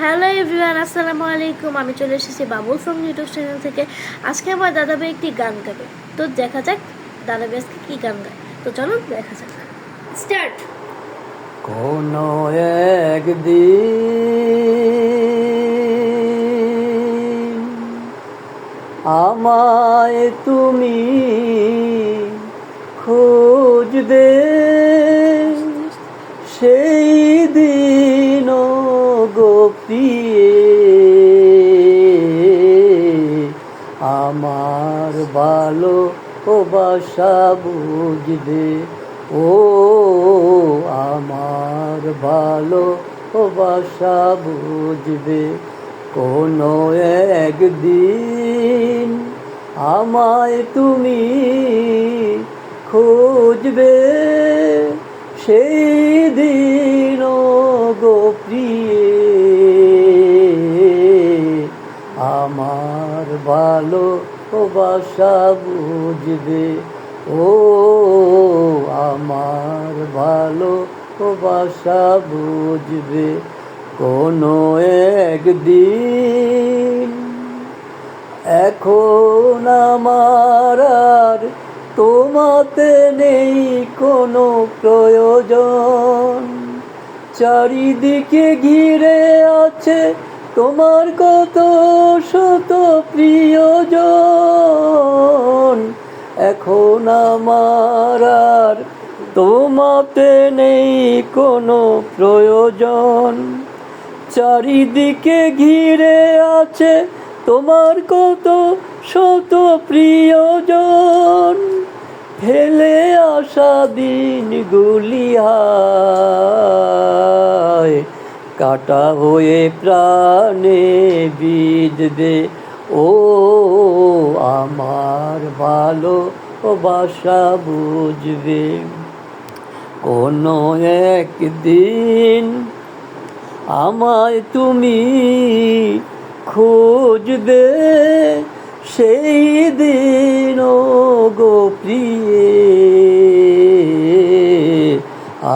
Hello everyone, আসসালামু আলাইকুম। আমি চলে এসেছি বাবুল সং ইউটিউব চ্যানেল থেকে। আজকে আমার দাদাভাই একটি গান গাবে, তো দেখা যাক দাদাভাই আজকে কী গান গায়। তো চলো দেখা যাক, স্টার্ট। কোনো একদিন আমায় তুমি খুঁজবে, সেই দিন গো প্রিয়ে আমার ভালোবাসা বুঝবে। ও আমার ভালোবাসা বুঝবে। কোনো একদিন আমায় তুমি খুঁজবে, সেই দিন গো প্রিয়ে আমার ভালোবাসা বুঝবে। ও আমার ভালোবাসা বুঝবে। কোনো একদিন এখন আমার আর তোমাতে নেই কোনো প্রয়োজন, চারিদিকে ঘিরে আছে তোমার কত শত প্রিয়জন। এখন আমার আর তোমাতে নেই কোনো প্রয়োজন, চারিদিকে ঘিরে আছে তোমার কত শত প্রিয়জন। ফেলে আসা দিনগুলি হায় কাটা হয়ে প্রাণে বিঁধবে। ও আমার ভালোবাসা বুঝবে। কোনো একদিন আমায় তুমি খুঁজবে, সেই দিন গো প্রিয়ে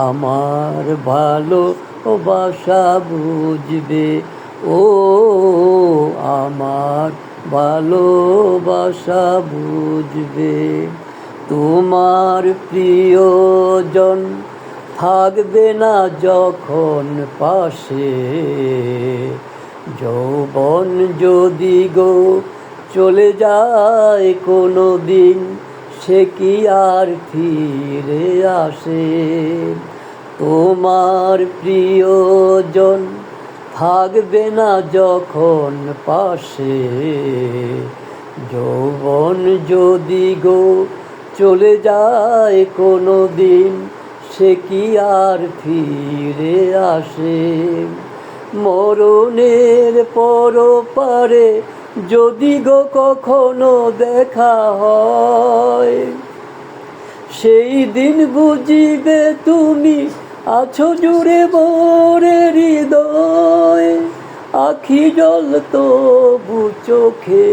আমার ভালোবাসা বুঝবে। ও আমার ভালোবাসা বুঝবে। তোমার প্রিয়জন থাকবে না যখন পাশে, যৌবন যদি গো চলে যায় কোনো দিন, সে কি আর ফিরে আসে? তোমার প্রিয়জন থাকবে না যখন পাশে, যৌবন যদি গো চলে যায় কোনো দিন, সে কি আর ফিরে আসে? মরণের পরপারে যদি গো কখনো দেখা হয়, সেই দিন বুঝিবে তুমি আছো জুড়ে মোরে হৃদয়। আখি জল তবু চোখে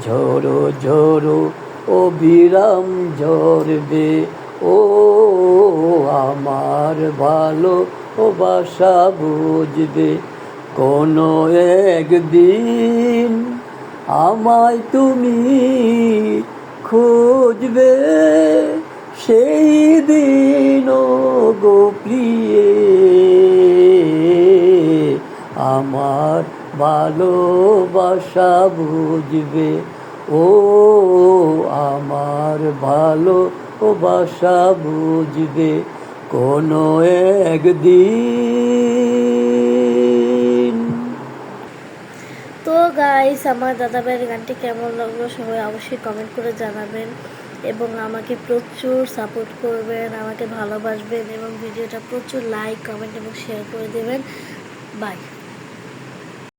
ঝরো ঝরো অবিরাম ঝরবে। ও আমার ভালোবাসা বুঝবে। কোনো একদিন আমায় তুমি খুঁজবে, সেই দিন গো প্রিয়ে আমার ভালোবাসা বুঝবে। ও আমার ভালোবাসা বুঝবে। কোনো একদিন। তো গাইস, আমার দাদাভাইয়ের গানটি কেমন লাগলো সবাই অবশ্যই কমেন্ট করে জানাবেন এবং আমাকে প্রচুর সাপোর্ট করবেন, আমাকে ভালোবাসবেন এবং ভিডিওটা প্রচুর লাইক, কমেন্ট এবং শেয়ার করে দেবেন। বাই।